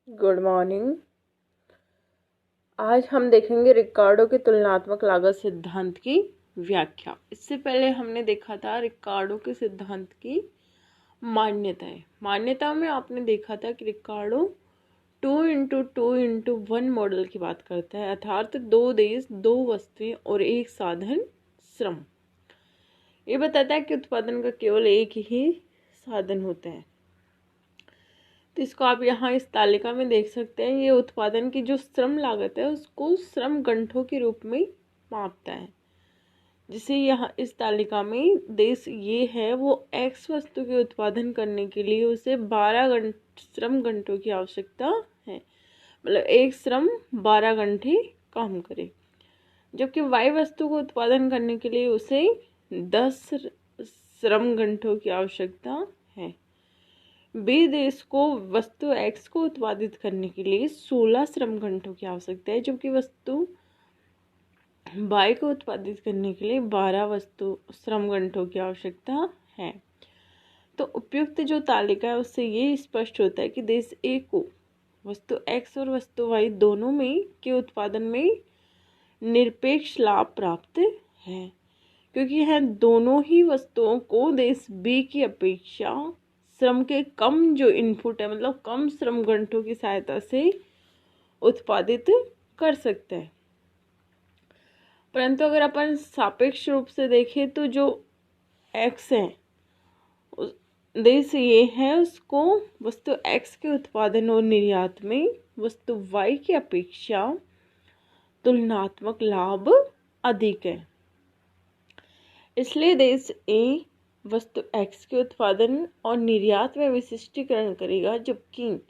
Good morning. आज हम देखेंगे रिकार्डो के तुलनात्मक लागत सिद्धांत की व्याख्या। इससे पहले हमने देखा था रिकार्डो के सिद्धांत की मान्यताओं में आपने देखा था कि रिकार्डो 2x2x1 मॉडल की बात करता है, अर्थात 2 देश, 2 वस्तुएं और 1 साधन श्रम। ये बताता है कि उत्पादन का केवल एक ही साधन होता है। तो इसको आप यहाँ इस तालिका में देख सकते हैं। ये उत्पादन की जो श्रम लागत है उसको श्रम घंटों के रूप में मापता है। जिसे यहाँ इस तालिका में देश ये है, वो एक्स वस्तु के उत्पादन करने के लिए उसे 12 श्रम घंटों की आवश्यकता है। मतलब एक श्रम 12 घंटे काम करे, जबकि वाई वस्तु को उत्पादन करने के लिए उसे 10 श्रम घंटों की आवश्यकता है। बी देश को वस्तु एक्स को उत्पादित करने के लिए 16 श्रम घंटों की आवश्यकता है, जबकि वस्तु वाई को उत्पादित करने के लिए 12 वस्तु श्रम घंटों की आवश्यकता है। तो उपयुक्त जो तालिका है उससे ये स्पष्ट होता है कि देश ए को वस्तु एक्स और वस्तु वाई दोनों में के उत्पादन में निरपेक्ष लाभ प्राप्त है, क्योंकि यह दोनों ही वस्तुओं को देश बी की अपेक्षा श्रम के कम जो इनपुट है, मतलब कम श्रम घंटों की सहायता से उत्पादित कर सकते हैं। परंतु अगर अपन सापेक्ष रूप से देखें तो जो एक्स है देश ये है, उसको वस्तु एक्स के उत्पादन और निर्यात में वस्तु वाई की अपेक्षा तुलनात्मक लाभ अधिक है। इसलिए देश ए वस्तु एक्स के उत्पादन और निर्यात में विशिष्टीकरण करेगा, जबकि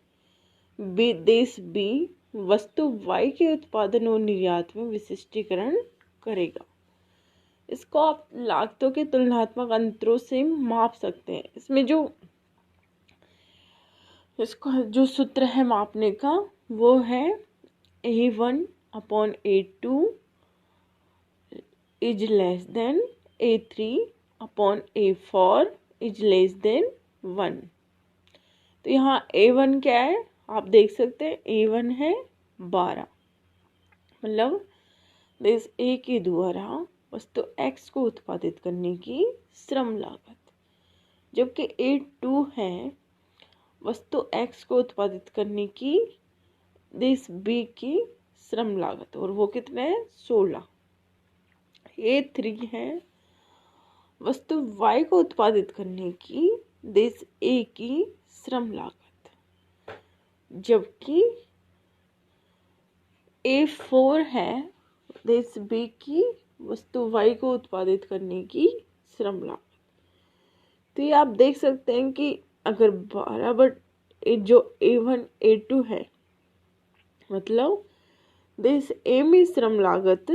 देश बी वस्तु वाई के उत्पादन और निर्यात में विशिष्टीकरण करेगा। इसको आप लागतों के तुलनात्मक अंतरों से माप सकते हैं। इसमें इसका जो सूत्र है मापने का वो है A1/A2 is less than A3/A4 is less than 1। तो यहाँ A1 क्या है आप देख सकते हैं, A1 है 12, मतलब देश ए के द्वारा वस्तु एक्स को उत्पादित करने की श्रम लागत, जबकि A2 है वस्तु एक्स को उत्पादित करने की देश बी की श्रम लागत, और वो कितने है 16। A3 है वस्तु वाई को उत्पादित करने की देश ए की श्रम लागत, जबकि A4 है देश बी की वस्तु वाई को उत्पादित करने की श्रम लागत। तो ये आप देख सकते हैं कि अगर बराबर जो A1 A2 है, मतलब देश ए में श्रम लागत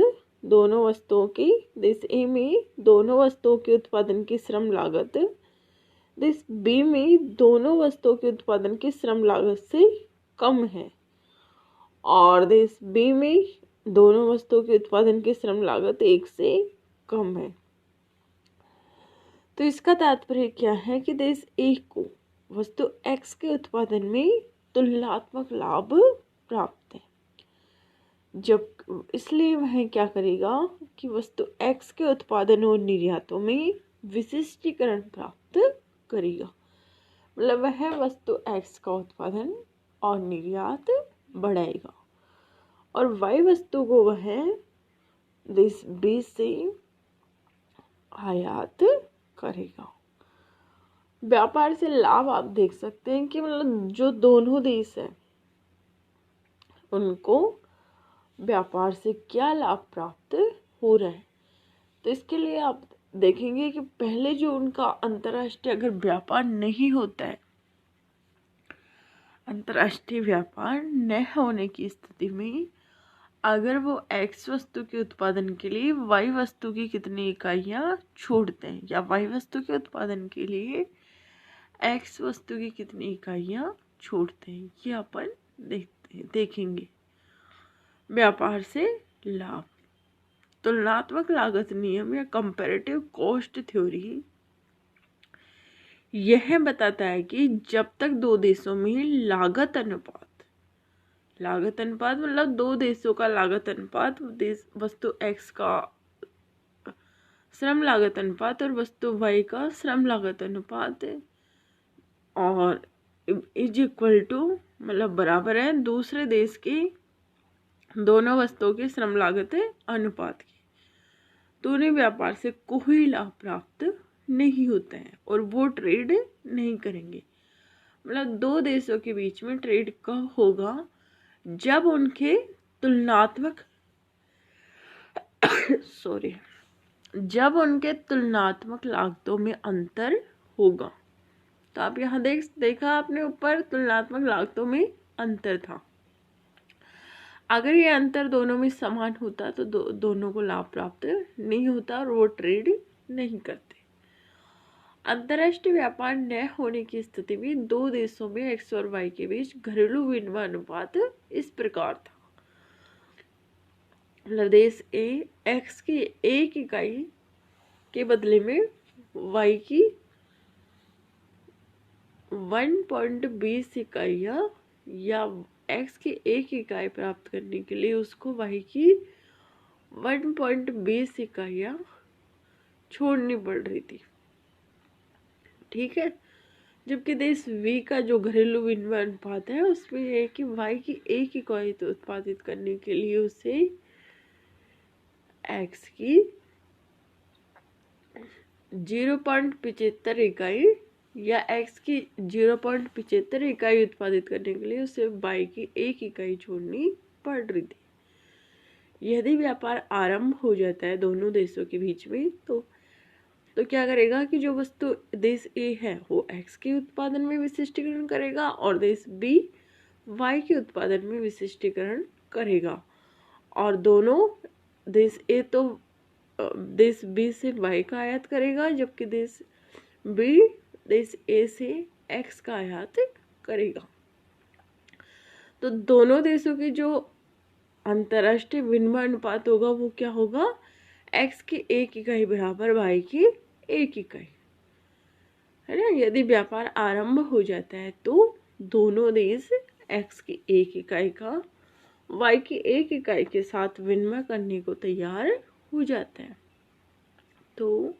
दोनों वस्तुओं की, देश ए में दोनों वस्तुओं के उत्पादन की श्रम लागत देश बी में दोनों वस्तुओं के उत्पादन की श्रम लागत से कम है, और देश बी में दोनों वस्तुओं के उत्पादन की श्रम लागत 1 से कम है। तो इसका तात्पर्य क्या है कि देश ए को वस्तु एक्स के उत्पादन में तुलनात्मक लाभ प्राप्त है, जब इसलिए वह क्या करेगा कि वस्तु एक्स के उत्पादन और निर्यातों में विशिष्टीकरण प्राप्त करेगा। मतलब वह वस्तु एक्स का उत्पादन और निर्यात बढ़ाएगा, और वाई वस्तु को वह देश बी से आयात करेगा। व्यापार से लाभ आप देख सकते हैं कि मतलब जो दोनों देश है उनको व्यापार से क्या लाभ प्राप्त हो रहा है। तो इसके लिए आप देखेंगे कि पहले जो उनका अंतर्राष्ट्रीय अगर व्यापार नहीं होता है, अंतर्राष्ट्रीय व्यापार न होने की स्थिति में अगर वो एक्स वस्तु के उत्पादन के लिए वाई वस्तु की कितनी इकाइयाँ छोड़ते हैं, या वाई वस्तु के उत्पादन के लिए एक्स वस्तु की कितनी इकाइयाँ छोड़ते हैं, ये अपन देखेंगे। व्यापार से लाभ, तुलनात्मक लागत नियम या कंपैरेटिव कॉस्ट थ्योरी यह बताता है कि जब तक दो देशों में लागत अनुपात लागत अनुपात मतलब दो देशों का लागत अनुपात, देश वस्तु x का श्रम लागत अनुपात और वस्तु y का श्रम लागत अनुपात, और इज इक्वल टू मतलब बराबर है दूसरे देश की दोनों वस्तुओं की श्रम लागत अनुपात की। तो उन्हें व्यापार से कोई लाभ प्राप्त नहीं होता है और वो ट्रेड नहीं करेंगे। मतलब दो देशों के बीच में ट्रेड कब होगा, जब उनके तुलनात्मक जब उनके तुलनात्मक लागतों में अंतर होगा। तो आप यहाँ देखा आपने ऊपर तुलनात्मक लागतों में अंतर था। अगर ये अंतर दोनों में समान होता तो दोनों को लाभ प्राप्त नहीं होता और वो ट्रेड नहीं करते। अंतर्राष्ट्रीय व्यापार न होने की स्थिति में दो देशों में x और y के बीच घरेलू विनिमय अनुपात इस प्रकार था। मतलब देश A x की एक इकाई के बदले में y की 1.20 इकाइयाँ या x की एक इकाई प्राप्त करने के लिए उसको y की 1.20 इकाइयाँ छोड़नी पड़ रही थी। ठीक है, जबकि देश V का जो घरेलू विनिमय अनुपात है उसमें यह है कि y की एक इकाई तो उत्पादित करने के लिए उसे x की 0.75 इकाई या x की 0.75 इकाई उत्पादित करने के लिए उसे y की एक इकाई छोड़नी पड़ रही थी। यदि व्यापार आरंभ हो जाता है दोनों देशों के बीच में तो क्या करेगा कि जो वस्तु देश A है वो x के उत्पादन में विशिष्टीकरण करेगा और देश B y के उत्पादन में विशिष्टीकरण करेगा, और दोनों देश A तो देश B से y का आयात करेगा जबकि देश B देश A से x का आयात करेगा। तो दोनों देशों की जो अंतर्राष्ट्रीय विनिमय अनुपात होगा वो क्या होगा, x की एक इकाई बराबर y की एक इकाई, है ना। यदि व्यापार आरंभ हो जाता है तो दोनों देश x की एक इकाई का y की एक इकाई के साथ विनिमय करने को तैयार हो जाते हैं। तो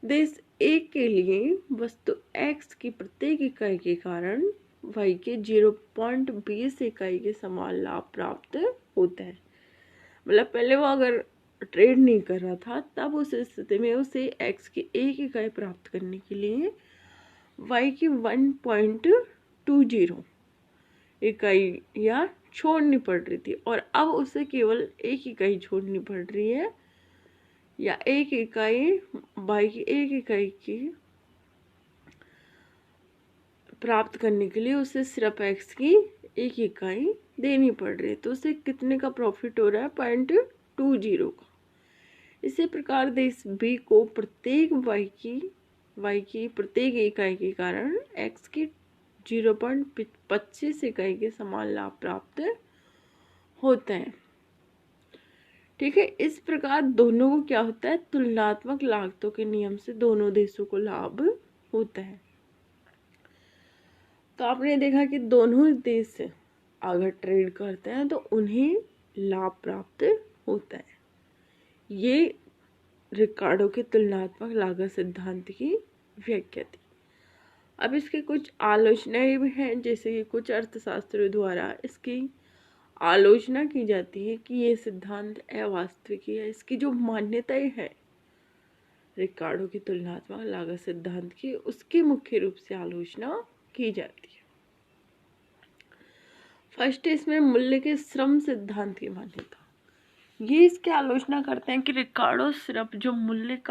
देश A के लिए वस्तु x की प्रत्येक इकाई के कारण y के 0.20 इकाई के समान लाभ प्राप्त होता है। मतलब पहले वो अगर ट्रेड नहीं कर रहा था तब उस स्थिति में उसे x की एक इकाई प्राप्त करने के लिए y की 1.20 इकाई या छोड़नी पड़ रही थी, और अब उसे केवल एक इकाई छोड़नी पड़ रही है या एक इकाई y की एक इकाई की प्राप्त करने के लिए उसे सिर्फ x की एक इकाई देनी पड़ रही है। तो उसे कितने का प्रॉफिट हो रहा है, 0.20 का। इसी प्रकार देश B को प्रत्येक y की प्रत्येक इकाई के कारण x की 0.25 इकाई के समान लाभ प्राप्त होते हैं। ठीक है, इस प्रकार दोनों को क्या होता है, तुलनात्मक लागतों के नियम से दोनों देशों को लाभ होता है। तो आपने देखा कि दोनों देश अगर ट्रेड करते हैं तो उन्हें लाभ प्राप्त होता है। ये रिकार्डो के तुलनात्मक लागत सिद्धांत की व्याख्या थी। अब इसके कुछ आलोचनाएं भी हैं, जैसे कि कुछ अर्थशास्त्रियों द्वारा इसकी आलोचना की जाती है कि ये सिद्धांत अवास्तविक है। इसकी जो मान्यताएं हैं रिकार्डो की तुलनात्मक लागत सिद्धांत की, उसकी मुख्य रूप से आलोचना की जाती है। फर्स्ट इसमें मूल्य के श्रम सिद्धांत की मान्यता। ये इसकी आलोचना करते हैं कि रिकार्डो सिर्फ जो मूल्य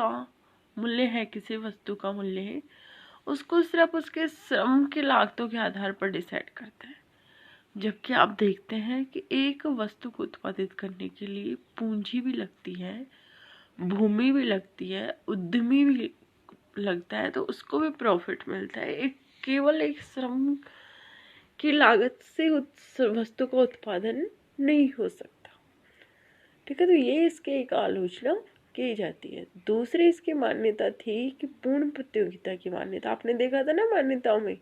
है, किसी वस्तु का मूल्य है, उसको सिर्फ उसके श्रम की लागतों के आधार पर डिसाइड करता है। जबकि आप देखते हैं कि एक वस्तु को उत्पादित करने के लिए पूंजी भी लगती है, भूमि भी लगती है, उद्यमी भी लगता है, तो उसको भी प्रॉफिट मिलता है। केवल एक श्रम की लागत से उस वस्तु का उत्पादन नहीं हो सकता। ठीक है, तो ये इसके एक आलोचना की जाती है। दूसरी इसकी मान्यता थी कि पूर्ण प्रतियोगिता की मान्यता। आपने देखा था ना मान्यताओं में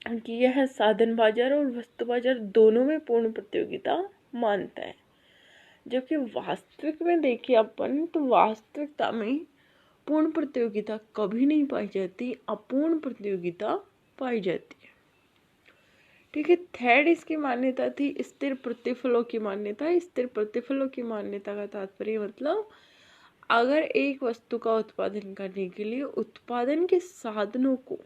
कि यह साधन बाजार और वस्तु बाजार दोनों में पूर्ण प्रतियोगिता मानता है। जबकि वास्तविक में देखिए अपन तो वास्तविकता में पूर्ण प्रतियोगिता कभी नहीं पाई जाती, अपूर्ण प्रतियोगिता पाई जाती है। ठीक है, थर्ड इसकी मान्यता थी स्थिर प्रतिफलों की मान्यता। स्थिर प्रतिफलों की मान्यता का तात्पर्य मतलब अगर एक वस्तु का उत्पादन करने के लिए उत्पादन के साधनों को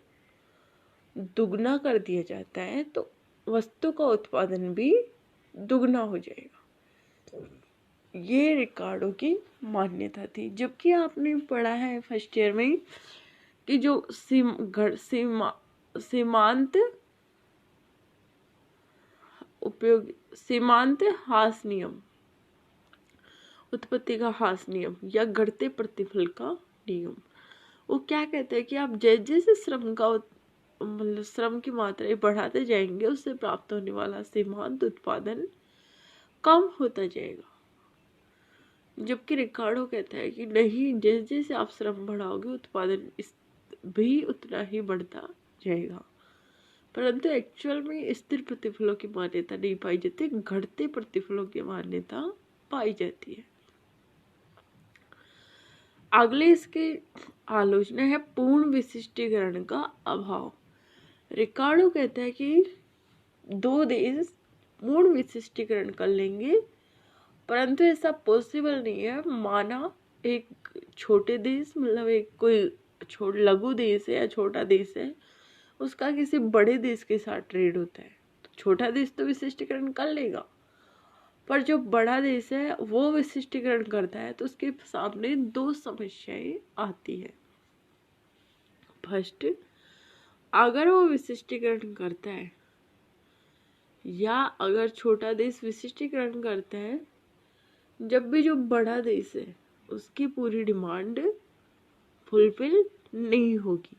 दुगना कर दिया जाता है तो वस्तु का उत्पादन भी दुगना हो जाएगा। ये रिकार्डो की मान्यता थी। जबकि आपने पढ़ा है फर्स्ट ईयर में कि जो सीमांत हास नियम, उत्पत्ति का हास नियम या घटते प्रतिफल का नियम, वो क्या कहते हैं कि आप जैसे जैसे श्रम की मात्रा बढ़ाते जाएंगे उससे प्राप्त होने वाला सीमांत उत्पादन कम होता जाएगा। जबकि रिकार्डो कहता है कि नहीं, जैसे जैसे आप श्रम बढ़ाओगे उत्पादन भी उतना ही बढ़ता जाएगा। परंतु एक्चुअल में स्थिर प्रतिफलों की मान्यता नहीं पाई जाती, घटते प्रतिफलों की मान्यता पाई जाती है। अगले इसकी आलोचना है पूर्ण विशिष्टीकरण का अभाव। रिकार्डो कहता है कि दो देश पूर्ण विशिष्टीकरण कर लेंगे, परंतु ऐसा पॉसिबल नहीं है। माना एक छोटे देश, मतलब एक कोई लघु देश है या छोटा देश है, उसका किसी बड़े देश के साथ ट्रेड होता है तो छोटा देश तो विशिष्टीकरण कर लेगा, पर जो बड़ा देश है वो विशिष्टीकरण करता है तो उसके सामने दो समस्याएं आती है। फर्स्ट, अगर वो विशिष्टीकरण करता है या अगर छोटा देश विशिष्टीकरण करता है, जब भी जो बड़ा देश है उसकी पूरी डिमांड फुलफिल नहीं होगी,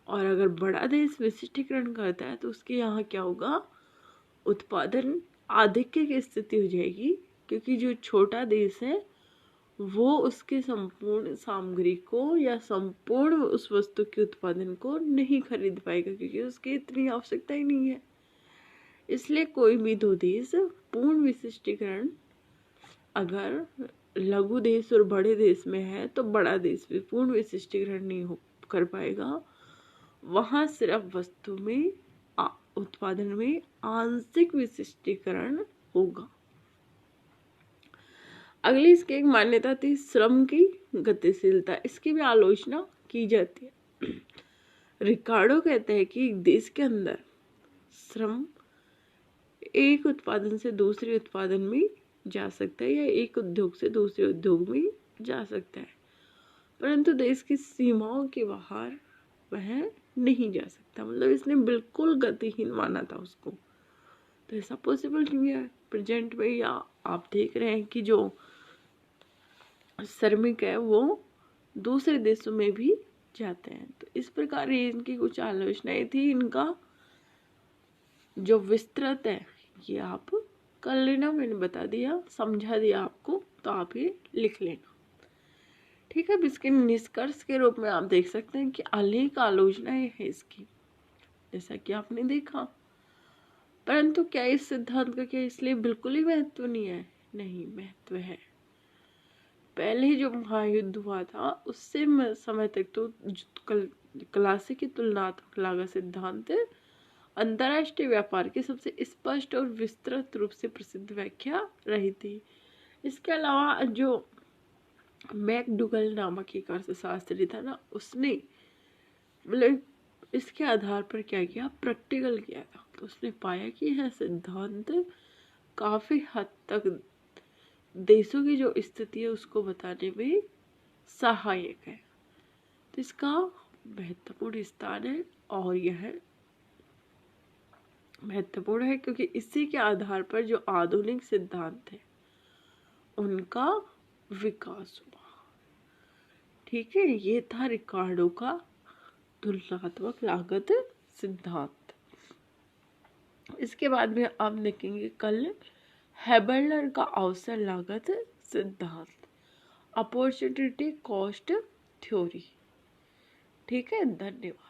और अगर बड़ा देश विशिष्टीकरण करता है तो उसके यहाँ क्या होगा, उत्पादन आधिक्य की स्थिति हो जाएगी, क्योंकि जो छोटा देश है वो उसके संपूर्ण सामग्री को या संपूर्ण उस वस्तु के उत्पादन को नहीं खरीद पाएगा, क्योंकि उसकी इतनी आवश्यकता ही नहीं है। इसलिए कोई भी दो देश पूर्ण विशिष्टीकरण अगर लघु देश और बड़े देश में है तो बड़ा देश भी पूर्ण विशिष्टीकरण नहीं कर पाएगा। वहाँ सिर्फ वस्तु में उत्पादन में आंशिक विशिष्टीकरण होगा। अगली इसकी एक मान्यता थी श्रम की गतिशीलता। इसकी भी आलोचना की जाती है। रिकार्डो कहते हैं कि देश के अंदर श्रम एक उत्पादन से दूसरे उत्पादन में जा सकता है या एक उद्योग से दूसरे उद्योग में जा सकता है, परंतु देश की सीमाओं के बाहर वह नहीं जा सकता। मतलब इसने बिल्कुल गतिहीन माना था उसको, तो ऐसा पॉसिबल नहीं है प्रेजेंट में। या आप देख रहे हैं कि जो श्रमिक है वो दूसरे देशों में भी जाते हैं। तो इस प्रकार ये इनकी कुछ आलोचनाएं थी। इनका जो विस्तृत है ये आप कर लेना, मैंने बता दिया, समझा दिया आपको, तो आप ये लिख लेना। ठीक है, अब इसके निष्कर्ष के रूप में आप देख सकते हैं कि अनेक आलोचनाएं है इसकी, जैसा कि आपने देखा। परंतु क्या इस सिद्धांत का क्या इसलिए बिल्कुल ही महत्व नहीं है? नहीं, महत्व है। पहले जो महायुद्ध हुआ था उससे समय तक तो क्लासिक तुलनात्मक लागत सिद्धांत अंतरराष्ट्रीय व्यापार की सबसे स्पष्ट और विस्तृत रूप से प्रसिद्ध व्याख्या रही थी। इसके अलावा जो मैकडुगल नामक एक अर्थशास्त्री था ना, उसने मतलब इसके आधार पर क्या किया, प्रैक्टिकल किया था। तो उसने पाया कि यह सिद्धांत काफी हद तक देशों की जो स्थिति है उसको बताने में सहायक है। तो इसका महत्वपूर्ण स्थान है, और यह महत्वपूर्ण है क्योंकि इसी के आधार पर जो आधुनिक सिद्धांत है उनका विकास हुआ। ठीक है, ये था रिकार्डो का तुलनात्मक लागत सिद्धांत। इसके बाद में आप देखेंगे कल हेबलर का अवसर लागत सिद्धांत, अपॉर्चुनिटी कॉस्ट थ्योरी। ठीक है, धन्यवाद।